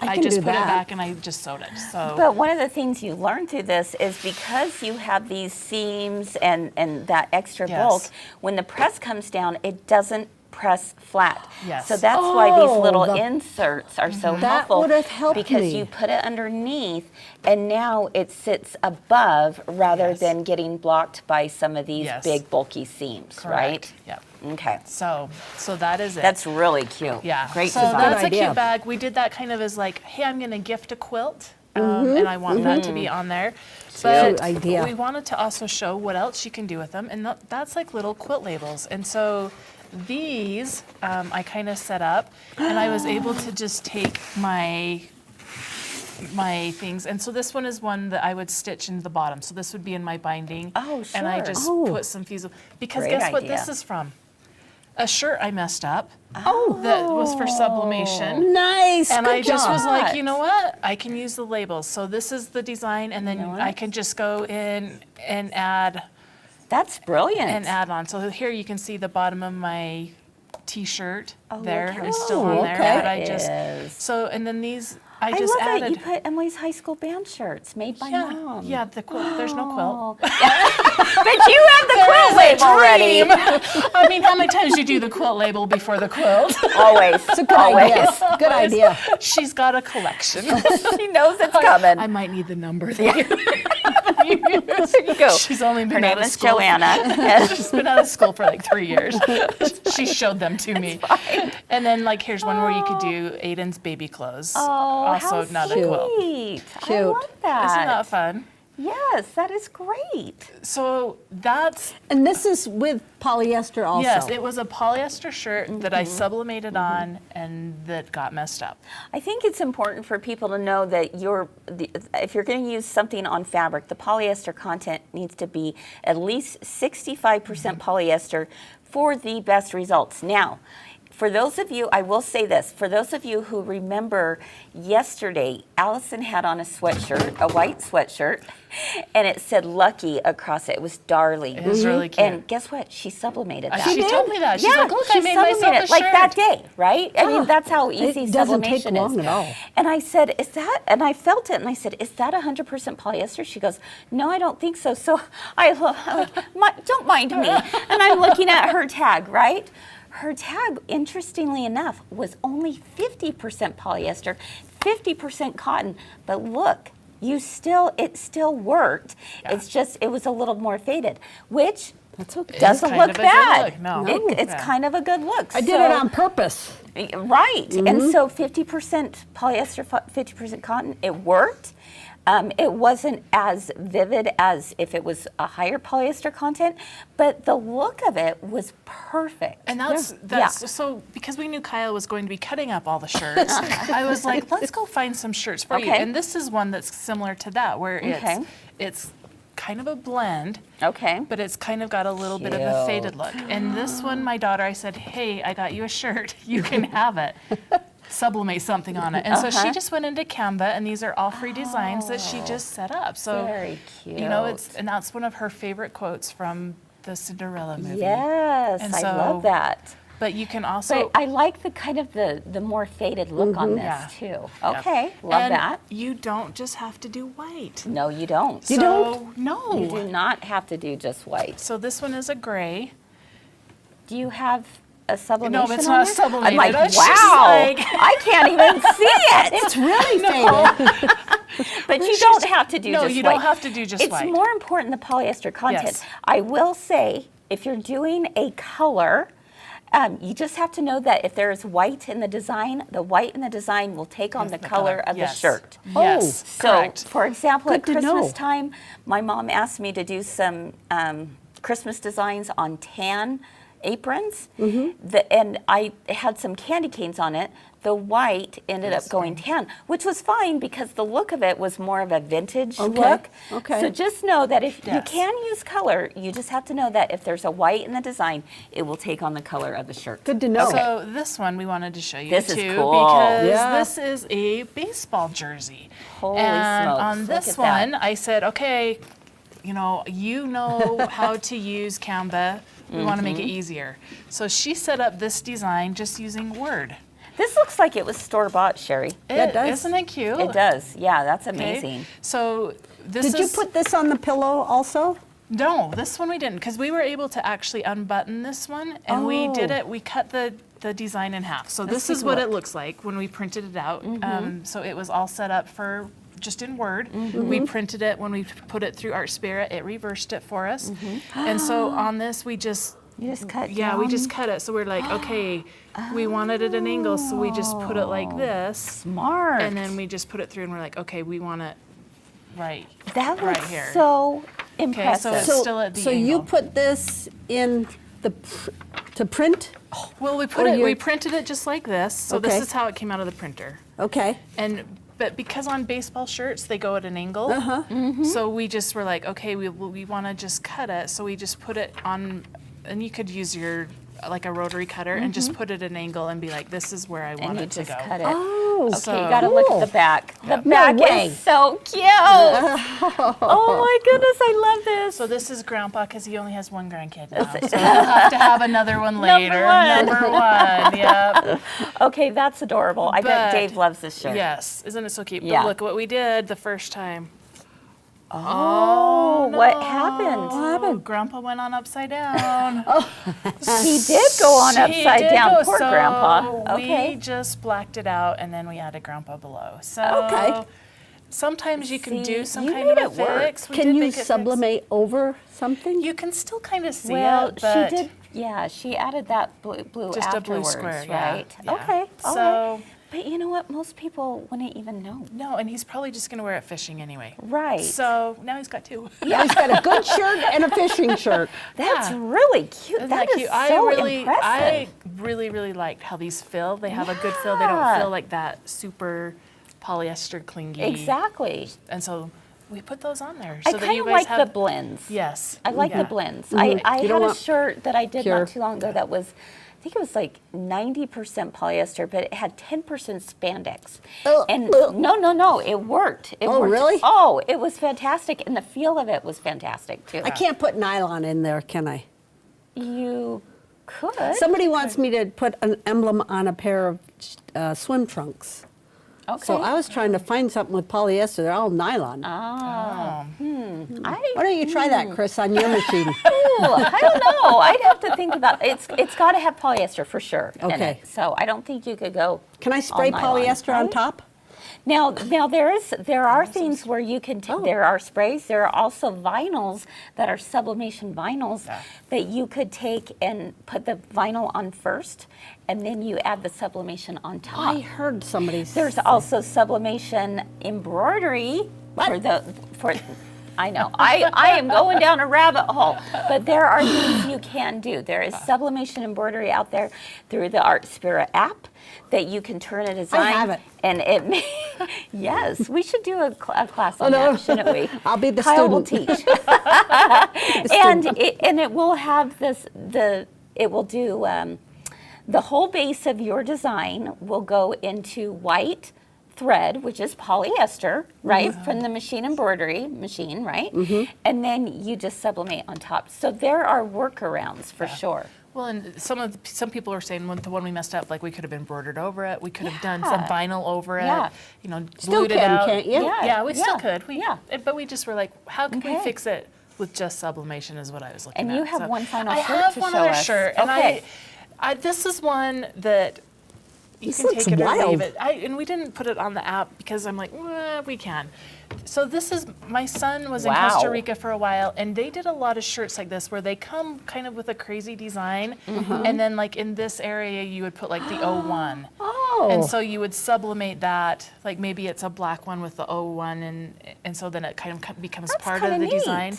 I can just do put that. it back and I just sewed it. So But one of the things you learn through this is because you have these seams and that extra Yes. bulk, when the press comes down, it doesn't press flat. Yes. So that's why these little the- inserts are so That helpful. would have helped because me. you put it underneath and now it sits above rather Yes. than getting blocked by some of these Yes. big bulky seams, right? Yep. Okay. So that is it. That's really cute. yeah. Great so design. that's a idea. cute bag. We did that kind of as like, hey, I'm going to gift a quilt. And I want that to be on there. But Cute idea. we wanted to also show what else you can do with them. And that's like little quilt labels. And so these I kind of set up. And I was able to just take my things. And so this one is one that I would stitch into the bottom. So this would be in my binding. Oh, And I sure. just Oh. put some feasible. Because Great guess what idea. this is from? A shirt I messed up. That was for sublimation. Nice. And good I just job. was like, you know what? I can use the labels. So this is the design, and then I can just go in and add That's brilliant. on. So here you can see the bottom of my T-shirt. There look is how still cool. on there. Okay. But I just Is. so and then these I I just love added. that you put Emily's high school band shirts made by mom. Yeah, the quilt. There's no quilt. But you have the quilt label already. I mean, how many times you do the quilt label before the quilt? Always. It's a good idea. Good idea. She's got a collection. She knows it's coming. I might need the number there. There you go. She's only been Her out name of is school. Joanna. She's been out of school for like 3 years. She showed them to me. And then like here's one where you could do Aiden's baby clothes. Oh, Also how not a quilt. sweet. I Cute. love that. Isn't that fun? Yes, that is great. So that's And this is with polyester also. yes, it was a polyester shirt that I sublimated on and that got messed up. I think it's important for people to know that if you're going to use something on fabric, the polyester content needs to be at least 65% polyester for the best results. Now, for those of you, I will say this, for those of you who remember yesterday, Allison had on a sweatshirt, a white sweatshirt, and it said Lucky across it. It was darling. It was really cute. And guess what? She sublimated that. She told me that. She's like, look, I she made myself sublimated a it, like shirt. that day, right? I mean, that's how easy It doesn't take sublimation long is. at all. And I said, is that, and I felt it, and I said, is that 100% polyester? She goes, no, I don't think so. So I'm like, don't mind me. And I'm looking at her tag, right? Her tag, interestingly enough, was only 50% polyester, 50% cotton. But look, it still worked. Yeah. It's just, it was a little more faded, which That's okay. doesn't kind look of a good bad. look. No. It's Yeah. kind of a good look. I did it on purpose. Right. And so 50% polyester, 50% cotton, it worked. It wasn't as vivid as if it was a higher polyester content, but the look of it was perfect. And that's so because we knew Kyle was going to be cutting up all the shirts, I was like, let's go find some shirts for you. Okay. And this is one that's similar to that, where Okay. it's kind of a blend, Okay. but it's kind of got a little bit of a faded look. And this one, my daughter, I said, hey, I got you a shirt. You can have it. Sublimate something on it. And so she just went into Canva, and these are all free designs that she just set up. So Very cute. you know, and that's one of her favorite quotes from the Cinderella movie. Yes, And I so- love that. But you can also But I like the kind of the more faded look on this Yeah. too. Yeah. Okay, love and that. You don't just have to do white. No, you don't. You don't? No. You do not have to do just white. So this one is a gray. Do you have a sublimation No, it's on not there? sublimated. I'm like, It's just wow, like- I can't even see it. It's really faded. But you don't have to do No, just you white. don't have to do just it's white. It's more important the polyester content. Yes. I will say, if you're doing a color, you just have to know that if there is white in the design, the white in the design will take on the color of Yes. the shirt. Yes, So, correct. for example, at Good to know. Christmas time, my mom asked me to do some Christmas designs on tan aprons, and I had some candy canes on it. The white ended up going tan, which was fine because the look of it was more of a vintage look. Okay. So just know that if you Yes. can use color, you just have to know that if there's a white in the design, it will take on the color of the shirt. Good to know. So this one we wanted to show you This is too cool. because Yeah. this is a baseball jersey. Holy and smokes, on look this at that. one, I said, okay, you know how to use Canva. We want to make it Mm-hmm. easier. So she set up this design just using Word. This looks like it was store-bought, Cheri. Yeah, it does. Isn't it cute? It does. Yeah, that's Okay. amazing. So this Did you is put this on the pillow also? No, this one we didn't, because we were able to actually unbutton this one, and we did it. We cut the design in half. So this is what it looks like when we printed it out. So it was all set up for just in Word. We printed it. When we put it through Art Spirit, it reversed it for us. And so on this, we just You just cut we down? just cut it. So we're like, okay, we wanted it at an angle, so we just put it like this. Smart. And then we just put it through, and we're like, okay, we want it right, That right looks here. so Okay, impressive. so it's still at the So angle. you put this in to print? Well, we printed it just like this. So Okay. this is how it came out of the printer. Okay. But because on baseball shirts they go at an angle, so we just were like, okay, we want to just cut it. So we just put it on, and you could use your like a rotary cutter and just put it at an angle and be like, this is where I want and you it to just go. cut it. Oh, Okay, So- you got to look at the back. The No back way. is so cute. Oh my goodness, I love this. So this is Grandpa because he only has one grandkid now. So we'll have to have another one later. one. Number one, yep. Okay, that's adorable. I bet But- Dave loves this shirt. Yes, isn't it so cute? Yeah. But look what we did the first time. Oh, what happened? Oh, Grandpa went on upside down. He did go on He upside did down. go, Poor so Grandpa. We Okay. just blacked it out, and then we added Grandpa below. So Okay. sometimes you can See, do some you kind made of a it work. fix. We Can did you make it fix. sublimate over something? You can still kind of see Well, it, but she did. Yeah, she added that blue Just a blue afterwards, square, yeah, right? yeah. Okay. All So- right. But you know what? Most people wouldn't even know. No, and he's probably just going to wear it fishing anyway. Right. So now he's got two. Yeah. He's got a good shirt and a fishing shirt. That's Yeah. really cute. Isn't That is cute? so I impressive. really liked how these feel. They have a good feel. They don't Yeah. feel like that super polyester clingy. Exactly. And so we put those on there I so that kind you of guys like have. the blends. Yes. I like Yeah. the blends. I You had don't a want shirt that I did pure. not too long ago that was, I think it was like 90% polyester, but it had 10% spandex. Oh, And oh. no, it worked. It Oh, worked. really? Oh, it was fantastic. And the feel of it was fantastic too. I can't put nylon in there, can I? You could. Somebody wants me to put an emblem on a pair of swim trunks. Okay. So I was trying to find something with polyester. They're all nylon. Why Why don't you try that, Kris, on your machine? I don't know. I'd have to think about it. It's got to have polyester for sure in Okay. it. So I don't think you could go. Can I spray all nylon, polyester on right? top? Now there are things where you can Oh. there are sprays. There are also vinyls that are sublimation vinyls that you could take and put the vinyl on first, and then you add the sublimation on top. I heard somebody There's also sublimation embroidery for I know. I am going down a rabbit hole. But there are things you can do. There is sublimation embroidery out there through the Art Spirit app that you can turn a design. have it. And yes, we should do a class on no. that, shouldn't we? I'll be the Kyle will student. teach. and it will have it will do the whole base of your design will go into white thread, which is polyester, right, from the machine embroidery machine, right? And then you just sublimate on top. So there are workarounds for sure. Well, and some people are saying the one we messed up, like we could have embroidered over it. We could have done some vinyl over it. Yeah. You know, Still glued it can, out. can't you? Yeah, we still Yeah. could. But we just were like, how can we Okay. fix it with just sublimation? Is what I was looking And at. you have one final I shirt have to one show other us. shirt, and Okay. this is one that. You This can looks take it or wild. leave it. And we didn't put it on the app because I'm like, we can. So this is, my son was in Wow. Costa Rica for a while, and they did a lot of shirts like this where they come kind of with a crazy design, and then like in this area you would put like the 01. Oh. And so you would sublimate that, like maybe it's a black one with the 01, and so then it kind of becomes That's part of kinda the neat. design.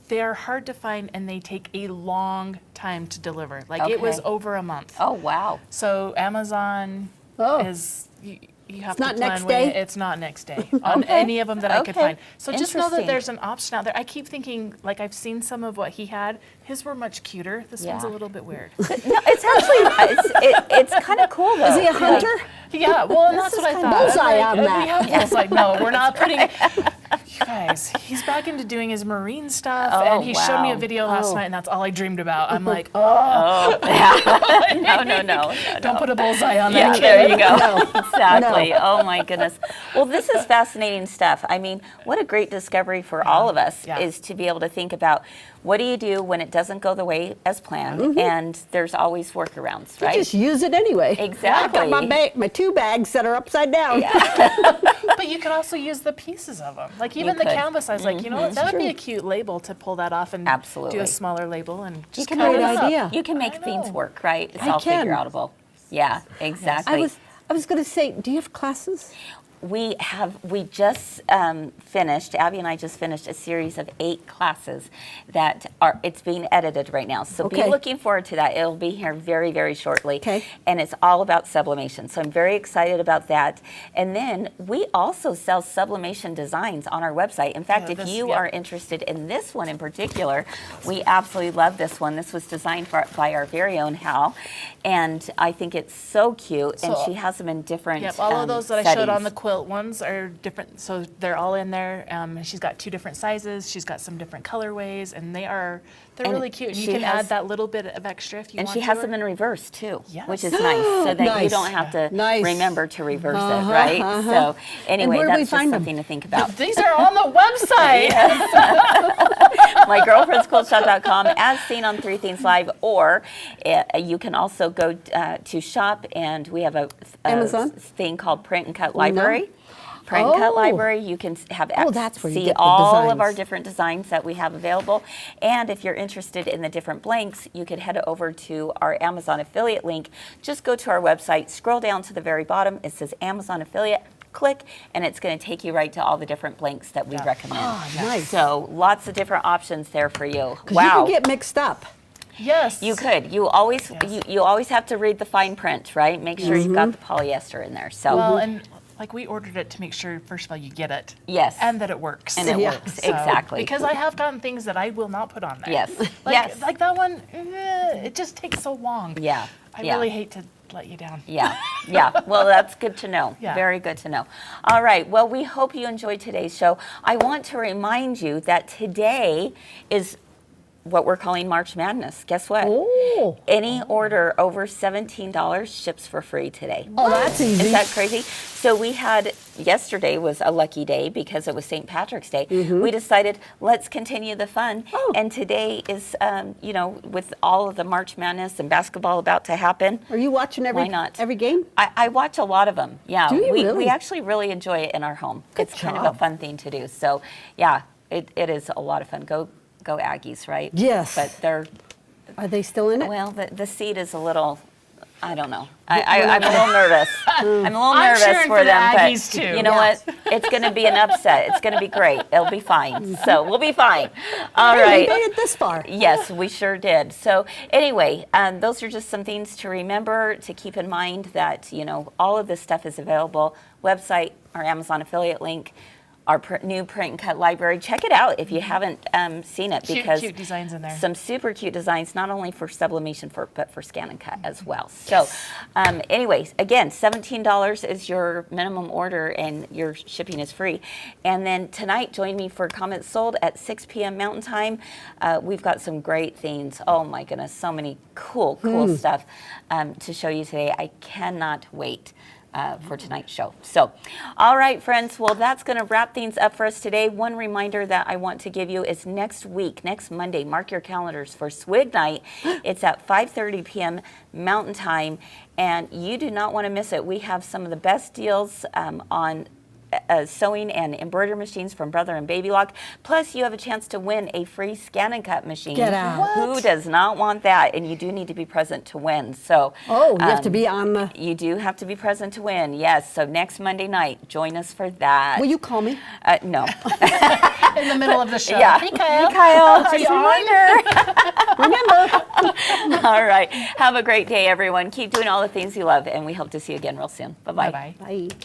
They are hard to find, and they take a long time to deliver. Like it was Okay. over a month. Oh, wow. So Amazon Oh. is you have not to plan next when day? it's not next day on any of them that I could Okay. find. So just know that Interesting. there's an option out there. I keep thinking, like I've seen some of what he had. His were much cuter. This one's a Yeah. little bit weird. No, it's actually it's kind of cool though. Is he a hunter? Yeah, well, and that's what I thought. bullseye I'm on like, that. We have bullseye. No, we're not putting. Guys, he's back into doing his marine stuff, Oh, and he showed me a wow. video last night, and that's all I dreamed about. I'm like, oh, No. don't put a bullseye on Yeah, that. there you go. Exactly. Oh my goodness. Well, this is fascinating stuff. I mean, what a great discovery for all of us Yeah. is to be able to think about what do you do when it doesn't go the way as planned, and there's always workarounds, right? Just use it anyway. Exactly. I got my 2 bags that are upside down. But you could also use the pieces of them. Like even the could. canvas, I was like, you know what, that would be a cute label to pull that off and Absolutely. do a smaller label and just can cover Great it up. idea. You can make things work, right? It's I all can. figure outable. Yeah, exactly. I was going to say, do you have classes? We just finished, Abby and I just finished a series of 8 classes that it's being edited right now. So be Okay. looking forward to that. It'll be here very, very shortly. Okay. And it's all about sublimation. So I'm very excited about that. And then we also sell sublimation designs on our website. In fact, if you are interested in this one in particular, we absolutely love this one. This was designed by our very own Hal. And I think it's so cute. And So- she has them in different Yep, all of those that I showed on the settings. quilt ones are different, so they're all in there. And she's got 2 different sizes. She's got some different colorways, and they're And really cute. And you she can has- add that little bit of extra if you And want she to. has them in reverse too, Yes. which is nice, so that you Nice. don't have to Nice. remember to reverse it, right? So anyway, where do we that's just find them? something to think about. These are on the website. MyGirlfriendsQuiltShop.com, as seen on 3 Things Live, or you can also go to Shop, and we have a Amazon? thing called Print and Cut Library. Print and Cut Oh. Library, you can have that's where you see get the all of our designs. different designs that we have available. And if you're interested in the different blanks, you could head over to our Amazon affiliate link. Just go to our website, scroll down to the very bottom. It says Amazon affiliate. Click, and it's going to take you right to all the different blanks that we recommend. Oh, nice. So lots of different options there for you. 'Cause Wow. you can get mixed up. Yes. You could. You always you always have to read the fine print, right? Make sure you've got the polyester in there. So Well, and like we ordered it to make sure, first of all, you get it. Yes. And that it works. and it Yeah. works So- exactly. Because I have gotten things that I will not put on there. Yes. Like, Yes. Like that one, it just takes so long. Yeah. I Yeah. really hate to let you down. Yeah, yeah. Well, that's good to know. Yeah. Very good to know. All right. Well, we hope you enjoyed today's show. I want to remind you that today is what we're calling March Madness. Guess what? Oh. Any order over $17 ships for free today. Oh, that's easy. Is that crazy? So we had, yesterday was a lucky day because it was St. Patrick's Day. We decided, let's continue the fun. Oh. And today is, with all of the March Madness and basketball about to happen, Are you watching Why not? every game? I watch a lot of them. Yeah, Do you we really? actually really enjoy it in our home. Good It's kind of job. a fun thing to do. So yeah, it is a lot of fun. Go Aggies, right? Yes. But they're Are they still in it? well, the seed is a little. I don't know. I'm a little nervous. I'm a little I'm nervous cheering for for the them, Aggies, but too. you know what? It's going to be an upset. It's going to be great. It'll be fine. So we'll be fine. All Hey, right. we made it this far. Yes, we sure did. So anyway, those are just some things to remember, to keep in mind that, all of this stuff is available. Website, our Amazon affiliate link, our new print and cut library. Check it out if you haven't seen it, because Cute designs in there. some super cute designs, not only for sublimation, but for scan and cut as well. So anyways, again, $17 is your minimum order and your shipping is free. And then tonight, join me for Comments Sold at 6 p.m. Mountain Time. We've got some great things. Oh my goodness, so many cool stuff to show you today. I cannot wait for tonight's show. So, all right, friends, well, that's going to wrap things up for us today. One reminder that I want to give you is next week, next Monday, mark your calendars for Swig Night. It's at 5:30 p.m. Mountain Time, and you do not want to miss it. We have some of the best deals on sewing and embroidery machines from Brother and Baby Lock. Plus, you have a chance to win a free scan and cut machine. Get out. Who does not want that? And you do need to be present to win. So, Oh, you have to be on the. you do have to be present to win. Yes. So next Monday night, join us for that. Will you call me? No. In the middle of the show. Yeah. Hey, Kyle. Kyle, Are just you a on? reminder. All right. Have a great day, everyone. Keep doing all the things you love, and we hope to see you again real soon. Bye-bye. Bye-bye. Bye.